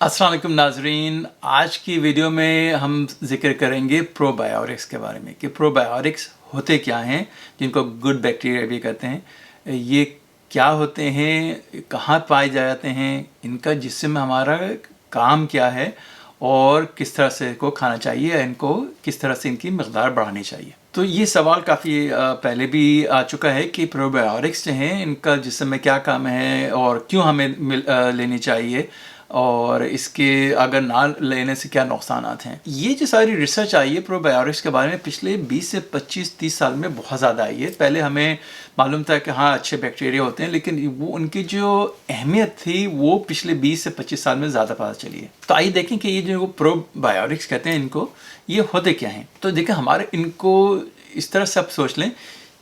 अस्सलाम वालेकुम नाजरीन, आज की वीडियो में हम जिक्र करेंगे प्रोबायोटिक्स के बारे में कि प्रोबायोटिक्स होते क्या हैं, जिनको गुड बैक्टीरिया भी कहते हैं। ये क्या होते हैं, कहाँ पाए जाते हैं, इनका जिस्म में हमारा काम क्या है और किस तरह से इनको खाना चाहिए, इनको किस तरह से इनकी मकदार बढ़ानी चाहिए। तो ये सवाल काफ़ी पहले भी आ चुका है कि प्रोबायोटिक्स जो हैं इनका जिस्म में क्या काम है और क्यों हमें लेनी चाहिए और इसके अगर ना लेने से क्या नुकसानात हैं। ये जो सारी रिसर्च आई है प्रोबायोटिक्स के बारे में पिछले 20 से 25-30 साल में बहुत ज़्यादा आई है। पहले हमें मालूम था कि हाँ अच्छे बैक्टीरिया होते हैं, लेकिन वो उनकी जो अहमियत थी वो पिछले 20 से 25 साल में ज़्यादा पता चली है। तो आइए देखें कि ये जो प्रोबायोटिक्स कहते हैं इनको, ये होते क्या हैं। तो देखें, हमारे इनको इस तरह से आप सोच लें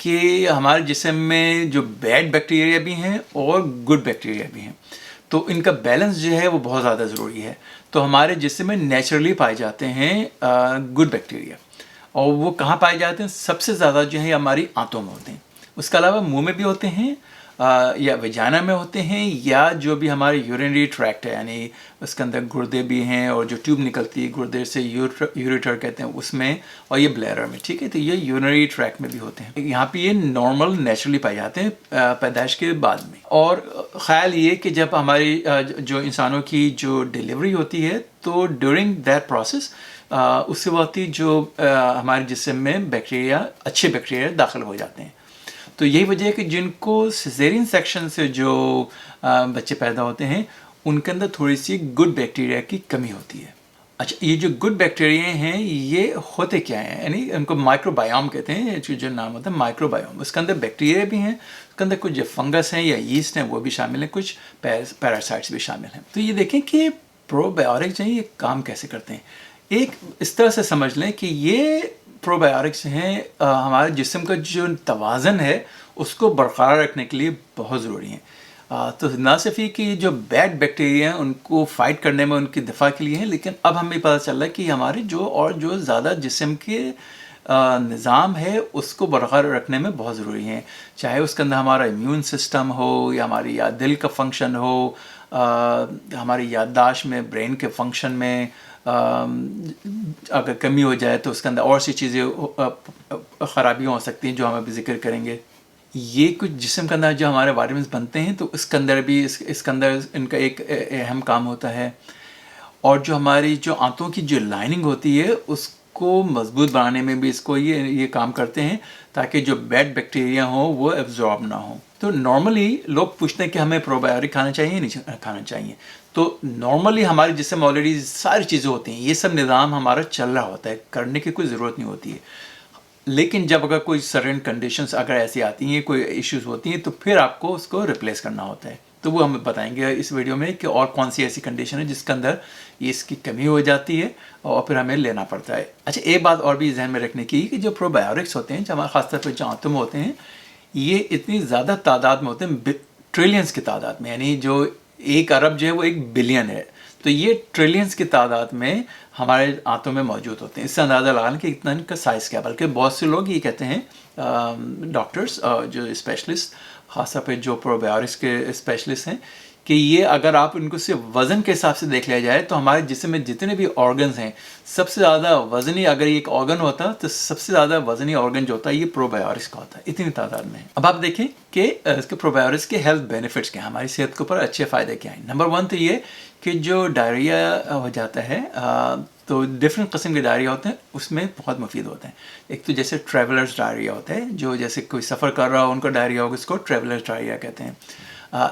कि हमारे जिस्म में जो बैड बैक्टीरिया भी हैं और गुड बैक्टीरिया भी हैं, तो इनका बैलेंस जो है वो बहुत ज़्यादा ज़रूरी है। तो हमारे जिस्म में नेचुरली पाए जाते हैं गुड बैक्टीरिया, और वो कहाँ पाए जाते हैं? सबसे ज़्यादा जो है हमारी आंतों में होते हैं। उसके अलावा मुंह में भी होते हैं, या वजाना में होते हैं, या जो भी हमारे यूरिनरी ट्रैक्ट है, यानी उसके अंदर गुर्दे भी हैं और जो ट्यूब निकलती है गुर्दे से यूरेटर कहते हैं उसमें, और ये ब्लैडर में, ठीक है। तो ये यूरिनरी ट्रैक्ट में भी होते हैं। यहाँ पे ये नॉर्मल नेचुरली पाए जाते हैं पैदाइश के बाद में। और ख्याल ये कि जब हमारी जो इंसानों की जो डिलीवरी होती है तो ड्यूरिंग दैट प्रोसेस उससे वक्त ही जो हमारे जिस्म में बैक्टीरिया, अच्छे बैक्टीरिया दाखिल हो जाते हैं। तो यही वजह है कि जिनको सिजेरियन सेक्शन से जो बच्चे पैदा होते हैं उनके अंदर थोड़ी सी गुड बैक्टीरिया की कमी होती है। अच्छा, ये जो गुड बैक्टीरिया हैं ये होते क्या हैं, यानी उनको माइक्रोबायोम कहते हैं। जो नाम होता है माइक्रोबायोम, उसके अंदर बैक्टीरिया भी हैं, उसके अंदर कुछ जो फंगस हैं या यीस्ट हैं वो भी शामिल हैं, कुछ पैरासाइट्स भी शामिल हैं। तो ये देखें कि प्रोबायोटिक्स हैं ये काम कैसे करते हैं। एक इस तरह से समझ लें कि ये प्रोबायोटिक्स हैं हमारे जिस्म का जो तवाज़न है उसको बरकरार रखने के लिए बहुत ज़रूरी हैं। तो ना सिर्फ ये कि जो बैड बैक्टीरिया हैं उनको फाइट करने में, उनकी दफ़ा के लिए हैं, लेकिन अब हमें पता चल रहा है कि हमारे जो ज़्यादा जिस्म के निज़ाम है उसको बरकरार रखने में बहुत ज़रूरी हैं। चाहे उसके अंदर हमारा इम्यून सिस्टम हो, या हमारी या दिल का फंक्शन हो, हमारी याददाश्त में, ब्रेन के फंक्शन में अगर कमी हो जाए तो उसके अंदर और सी चीज़ें ख़राबियाँ हो सकती हैं जो हम अभी ज़िक्र करेंगे। ये कुछ जिस्म के अंदर जो हमारे वाइटामिन्स बनते हैं तो इसके अंदर भी इसके अंदर इनका एक अहम काम होता है। और जो हमारी जो आंतों की जो लाइनिंग होती है उसको मजबूत बनाने में भी इसको ये काम करते हैं, ताकि जो बैड बैक्टीरिया हो वो एब्जॉर्ब ना हो। तो नॉर्मली लोग पूछते हैं कि हमें प्रोबायोटिक खाना चाहिए नहीं खाना चाहिए। तो नॉर्मली हमारे जिसमें ऑलरेडी सारी चीज़ें होती हैं, ये सब निज़ाम हमारा चल रहा होता है, करने की कोई ज़रूरत नहीं होती है। लेकिन जब अगर कोई सर्टेन कंडीशंस अगर ऐसी आती हैं, कोई इश्यूज होती हैं, तो फिर आपको उसको रिप्लेस करना होता है। तो वो हम बताएंगे इस वीडियो में कि और कौन सी ऐसी कंडीशन है जिसके अंदर इसकी कमी हो जाती है और फिर हमें लेना पड़ता है। अच्छा, एक बात और भी जहन में रखने की कि जो प्रोबायोटिक्स होते हैं, जो हमारे खासतौर पर जो आंतों में होते हैं, ये इतनी ज़्यादा तादाद में होते हैं, ट्रिलियंस की तादाद में, यानी जो 1 अरब जो है वो 1 बिलियन है। तो ये ट्रिलियंस की तादाद में हमारे आंतों में मौजूद होते हैं। इससे अंदाज़ा लगाने कि इतना इनका साइज़ क्या है। बल्कि बहुत से लोग ये कहते हैं, डॉक्टर्स जो स्पेशलिस्ट, ख़ासतौर पे जो प्रोबायोटिक्स के स्पेशलिस्ट हैं, कि ये अगर आप इनको सिर्फ वज़न के हिसाब से देख लिया जाए तो हमारे जिस्म में जितने भी ऑर्गन्स हैं, सबसे ज़्यादा वज़नी अगर एक ऑर्गन होता तो सबसे ज़्यादा वज़नी ऑर्गन जो होता है ये प्रोबायोटिक्स का होता है, इतनी तादाद में है। अब आप देखें कि इसके प्रोबायोटिक्स के हेल्थ बेनिफिट्स क्या हैं, हमारी सेहत के ऊपर अच्छे फ़ायदे क्या हैं। नंबर 1 तो ये कि जो डायरिया हो जाता है, तो डिफरेंट किस्म के डायरिया होते हैं, उसमें बहुत मुफीद होते हैं। एक तो जैसे ट्रैवलर्स डायरिया होता है, जो जैसे कोई सफ़र कर रहा हो उनका डायरिया होगा, इसको ट्रैवलर्स डायरिया कहते हैं।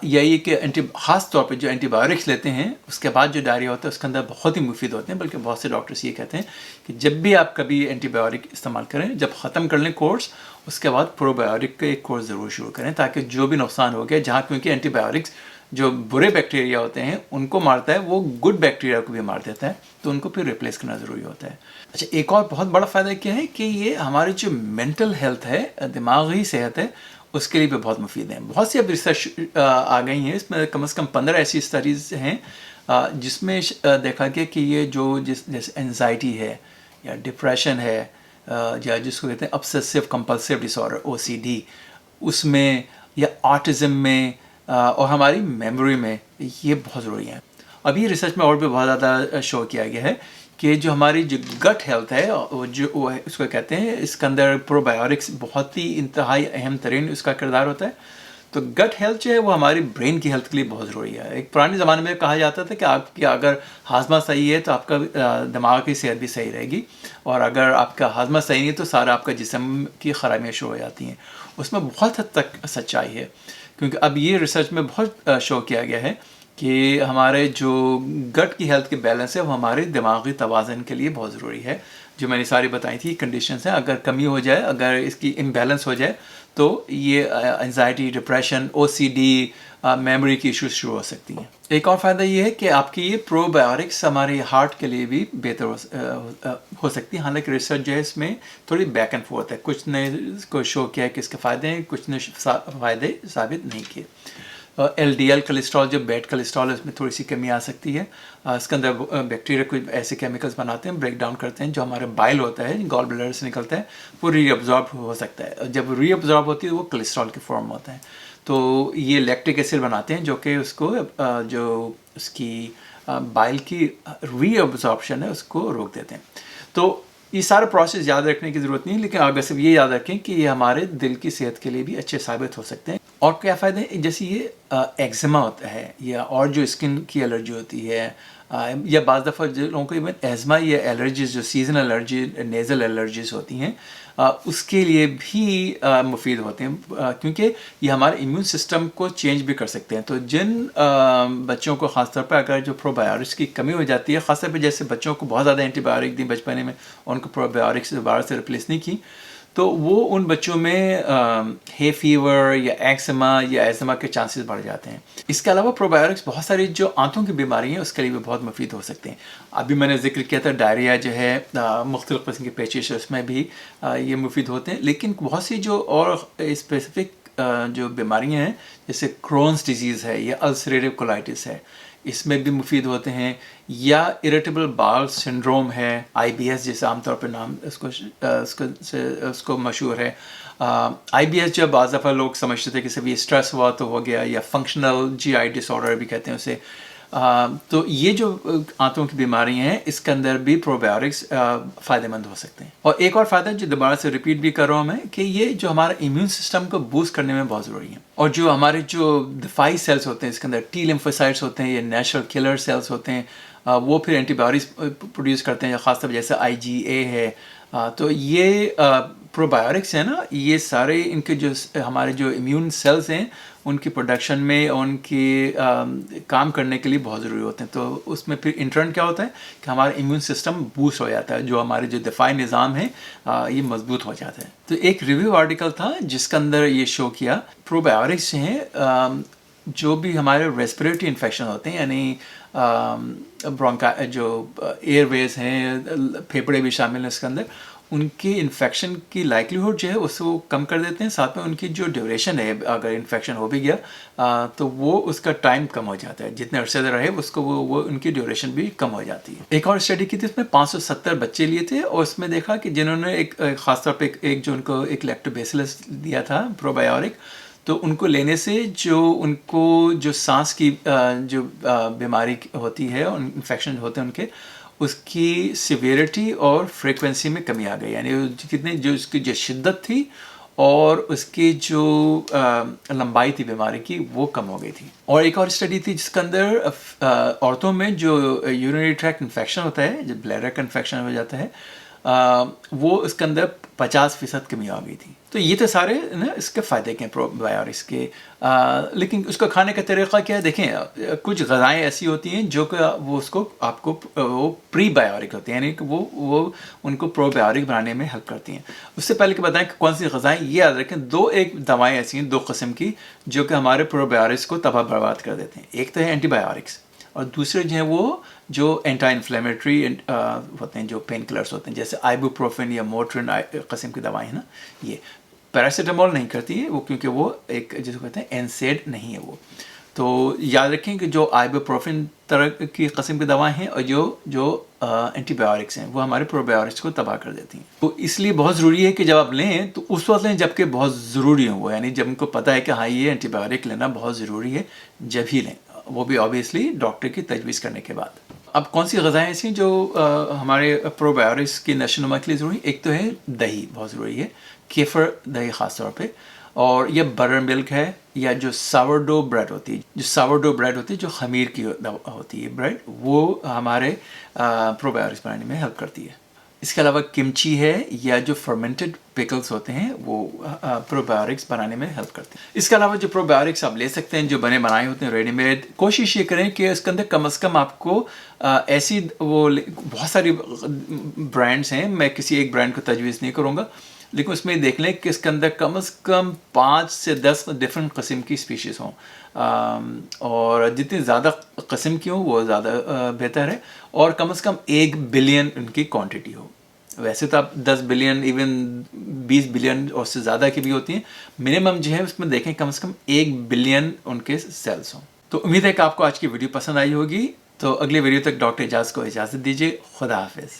यही कि ख़ास तौर पे जो एंटीबायोटिक्स लेते हैं उसके बाद जो डायरिया होता है उसके अंदर बहुत ही मुफीद होते हैं। बल्कि बहुत से डॉक्टर्स ये कहते हैं कि जब भी आप कभी एंटीबायोटिक इस्तेमाल करें, जब ख़त्म कर लें कोर्स, उसके बाद प्रोबायोटिक का एक कोर्स ज़रूर शुरू करें, ताकि जो भी नुकसान हो गया, जहाँ क्योंकि एंटीबायोटिक्स जो बुरे बैक्टीरिया होते हैं उनको मारता है, वो गुड बैक्टीरिया को भी मार देता है, तो उनको फिर रिप्लेस करना ज़रूरी होता है। अच्छा, एक और बहुत बड़ा फ़ायदा क्या है कि ये हमारी जो मेंटल हेल्थ है, दिमागी सेहत है, उसके लिए भी बहुत मुफीद हैं। बहुत सी अब रिसर्च आ गई हैं, इसमें कम से कम 15 ऐसी स्टडीज़ हैं जिसमें देखा गया कि ये जो जैसे एंजाइटी है या डिप्रेशन है, या जिसको कहते हैं ऑब्सेसिव कंपल्सिव डिसऑर्डर OCD, उसमें, या ऑटिज़म में, और हमारी मेमोरी में ये बहुत ज़रूरी है। ابھی ریسرچ میں اور بھی بہت زیادہ شو کیا گیا ہے کہ جو ہماری جو گٹ ہیلتھ ہے جو اس کو کہتے ہیں، اس کے اندر پرو بایوٹکس بہت ہی انتہائی اہم ترین اس کا کردار ہوتا ہے. تو گٹ ہیلتھ جو ہے وہ ہماری برین کی ہیلتھ کے لیے بہت ضروری ہے. ایک پرانے زمانے میں کہا جاتا تھا کہ آپ کی اگر ہاضمہ صحیح ہے تو آپ کا دماغ کی صحت بھی صحیح رہے گی، اور اگر آپ کا ہاضمہ صحیح نہیں ہے تو سارا آپ کا جسم کی خرابیاں شروع ہو جاتی ہیں. اس میں بہت حد تک سچائی ہے، کیونکہ اب یہ ریسرچ میں بہت شو کیا گیا ہے کہ ہمارے جو گٹ کی ہیلتھ کے بیلنس ہے وہ ہمارے دماغی توازن کے لیے بہت ضروری ہے. جو میں نے ساری بتائی تھی کنڈیشنز ہیں، اگر کمی ہو جائے، اگر اس کی امبیلنس ہو جائے تو یہ انزائٹی، ڈپریشن، او سی ڈی، میموری کی ایشوز شروع ہو سکتی ہیں. ایک اور فائدہ یہ ہے کہ آپ کی یہ پرو بایوٹکس ہمارے ہارٹ کے لیے بھی بہتر ہو سکتی ہے. حالانکہ ریسرچ جو ہے اس میں تھوڑی بیک اینڈ فورتھ ہے، کچھ نے اس کو شو کیا ہے کہ اس کے فائدے ہیں، کچھ نے فائدے ثابت نہیں کیے. ایل ڈی ایل کولیسٹرول، جو بیڈ کولیسٹرول ہے، اس میں تھوڑی سی کمی آ سکتی ہے. اس کے اندر بیکٹیریا کچھ ایسے کیمیکلز بناتے ہیں، بریک ڈاؤن کرتے ہیں، جو ہمارے بائل ہوتا ہے، گال بلیڈر سے نکلتا ہے، وہ ری ابزارب ہو سکتا ہے. جب ری ابزارب ہوتی ہے وہ کولیسٹرول کی فارم ہوتا ہے. تو یہ لیکٹک ایسڈ بناتے ہیں جو کہ اس کو جو اس کی بائل کی ری ابزارپشن ہے اس کو روک دیتے ہیں. تو یہ سارا پروسیس یاد رکھنے کی ضرورت نہیں، لیکن آپ صرف یہ یاد رکھیں کہ یہ ہمارے دل کی صحت کے لیے بھی اچھے ثابت ہو سکتے ہیں. اور کیا فائدے ہیں؟ جیسے یہ ایگزیما ہوتا ہے، یا اور جو اسکن کی الرجی ہوتی ہے، یا بعض دفعہ جو لوگوں کو ایون ایزما یا الرجیز، جو سیزن الرجی، نیزل الرجیز ہوتی ہیں، اس کے لیے بھی مفید ہوتے ہیں، کیونکہ یہ ہمارے امیون سسٹم کو چینج بھی کر سکتے ہیں. تو جن بچوں کو خاص طور پہ اگر جو پرو بایوٹکس کی کمی ہو جاتی ہے، خاص طور پہ جیسے بچوں کو بہت زیادہ اینٹی بایوٹک دی بچپنے میں، ان کو پرو بایوٹکس دوبارہ سے ریپلیس نہیں کی، تو وہ ان بچوں میں ہے فیور یا ایکسما یا ایزما کے چانسز بڑھ جاتے ہیں. اس کے علاوہ پرو بایوٹکس بہت ساری جو آنتوں کی بیماری ہیں اس کے لیے بھی بہت مفید ہو سکتے ہیں. ابھی میں نے ذکر کیا تھا ڈائریا جو ہے، مختلف قسم کی پیچش، اس میں بھی یہ مفید ہوتے ہیں. لیکن بہت سی جو اور اسپیسیفک جو بیماریاں ہیں، جیسے کرونز ڈیزیز ہے یا السریٹیو کولائٹس ہے، اس میں بھی مفید ہوتے ہیں. یا اریٹیبل باؤل سنڈروم ہے، آئی بی ایس جیسے عام طور پہ نام اس کو مشہور ہے. آئی بی ایس جو بعض دفعہ لوگ سمجھتے تھے کہ صرف یہ اسٹریس ہوا تو ہو گیا، یا فنکشنل جی آئی ڈس آرڈر بھی کہتے ہیں اسے. تو یہ جو آنتوں کی بیماریاں ہیں اس کے اندر بھی پرو بایوٹکس فائدہ مند ہو سکتے ہیں. اور ایک اور فائدہ جو دوبارہ سے ریپیٹ بھی کر رہا ہوں میں، کہ یہ جو ہمارا امیون سسٹم کو بوسٹ کرنے میں بہت ضروری ہے. اور جو ہمارے جو دفاعی سیلز ہوتے ہیں اس کے اندر ٹی لیمفوسائٹس ہوتے ہیں یا نیچرل کلر سیلز ہوتے ہیں، وہ پھر اینٹی بایوٹکس پروڈیوس کرتے ہیں، خاص طور جیسے آئی جی اے ہے. تو یہ پرو بایوٹکس ہیں نا، یہ سارے ان کے جو ہمارے جو امیون سیلز ہیں ان کی پروڈکشن میں، ان کی کام کرنے کے لیے بہت ضروری ہوتے ہیں. تو اس میں پھر انٹرن کیا ہوتا ہے کہ ہمارا امیون سسٹم بوسٹ ہو جاتا ہے، جو ہمارے جو دفاعی نظام ہے یہ مضبوط ہو جاتا ہے. تو ایک ریویو آرٹیکل تھا جس کے اندر یہ شو کیا پرو بایوٹکس ہیں جو بھی ہمارے ریسپریٹری انفیکشن ہوتے ہیں، یعنی برونکا جو ایئر ویز ہیں، پھیپھڑے بھی شامل ہیں اس کے اندر، ان کی انفیکشن کی لائکلیہوڈ جو ہے اس کو کم کر دیتے ہیں. ساتھ میں ان کی جو ڈیوریشن ہے، اگر انفیکشن ہو بھی گیا تو وہ اس کا ٹائم کم ہو جاتا ہے، جتنے عرصے سے رہے اس کو وہ ان کی ڈیوریشن بھی کم ہو جاتی ہے. ایک اور اسٹڈی کی تھی، اس میں 570 بچے لیے تھے، اور اس میں دیکھا کہ جنہوں نے ایک خاص طور پہ ایک جو ان کو ایک لیکٹوبیسلس دیا تھا پرو بایوٹک، تو ان کو لینے سے جو ان کو جو سانس کی جو بیماری ہوتی ہے، انفیکشن ہوتے ہیں ان کے، اس کی سیویرٹی اور فریکوینسی میں کمی آ گئی. یعنی کتنے جو اس کی جو شدت تھی اور اس کی جو لمبائی تھی بیماری کی، وہ کم ہو گئی تھی. اور ایک اور اسٹڈی تھی جس کے اندر عورتوں میں جو یورینری ٹریکٹ انفیکشن ہوتا ہے، جو بلیڈر کا انفیکشن ہو جاتا ہے، وہ اس کے اندر 50% کمی آ گئی تھی. تو یہ تو سارے نا اس کے فائدے کے ہیں پرو بایوٹکس کے. لیکن اس کو کھانے کا طریقہ کیا ہے؟ دیکھیں، کچھ غذائیں ایسی ہوتی ہیں جو کہ وہ اس کو آپ کو وہ پری بایوٹک ہوتی ہیں، یعنی کہ وہ ان کو پرو بایوٹک بنانے میں ہیلپ کرتی ہیں. اس سے پہلے کہ بتائیں کہ کون سی غذائیں، یہ یاد رکھیں ایک دوائیں ایسی ہیں، 2 قسم کی، جو کہ ہمارے پرو بایوٹکس کو تباہ برباد کر دیتے ہیں. ایک تو ہے اینٹی بایوٹکس، اور دوسرے جو ہیں وہ جو اینٹی انفلیمیٹری ہوتے ہیں، جو پین کلرس ہوتے ہیں، جیسے آئیبوپروفین یا موٹرن قسم کی دوائیں ہیں نا. یہ پیراسیٹامول نہیں کرتی ہے وہ، کیونکہ وہ ایک جس کو کہتے ہیں NSAID نہیں ہے وہ. تو یاد رکھیں کہ جو آئیبوپروفین طرح کی قسم کی دوائیں ہیں اور جو اینٹی بایوٹکس ہیں، وہ ہمارے پرو بایوٹکس کو تباہ کر دیتی ہیں. تو اس لیے بہت ضروری ہے کہ جب آپ لیں تو اس وقت لیں جب کہ بہت ضروری ہو، یعنی جب ان کو پتہ ہے کہ ہاں یہ اینٹی بایوٹک لینا بہت ضروری ہے، جب ہی لیں. वो भी ऑब्वियसली डॉक्टर की तजवीज़ करने के बाद। अब कौन सी ग़िज़ाएँ ऐसी हैं जो हमारे प्रोबायोटिक्स की नशोनुमा के लिए ज़रूरी? एक तो है दही, बहुत ज़रूरी है, केफ़र दही ख़ास तौर पे, और ये बटर मिल्क है, या जो सावरडो ब्रेड होती है, जो खमीर की होती है ब्रेड, वो हमारे प्रोबायोटिक्स बनाने में हेल्प करती है। इसके अलावा किमची है, या जो फर्मेंटेड पिकल्स होते हैं, वो प्रोबायोटिक्स बनाने में हेल्प करते हैं। इसके अलावा जो प्रोबायोटिक्स आप ले सकते हैं जो बने बनाए होते हैं रेडीमेड, कोशिश ये करें कि उसके अंदर कम आपको ऐसी बहुत सारी ब्रांड्स हैं, मैं किसी एक ब्रांड को तजवीज़ नहीं करूँगा, लेकिन उसमें देख लें कि इसके अंदर कम से कम 5 से 10 डिफरेंट किस्म की स्पीशीज़ हों, और जितनी ज़्यादा किस्म की हों वो ज़्यादा बेहतर है, और कम से कम 1 बिलियन उनकी क्वांटिटी हो। वैसे तो आप 10 बिलियन, इवन 20 बिलियन और से ज़्यादा की भी होती हैं, मिनिमम जो है उसमें देखें कम से कम 1 बिलियन उनके सेल्स हों। तो उम्मीद है कि आपको आज की वीडियो पसंद आई होगी। तो अगले वीडियो तक डॉक्टर एजाज को इजाज़त दीजिए। खुदा हाफिज़।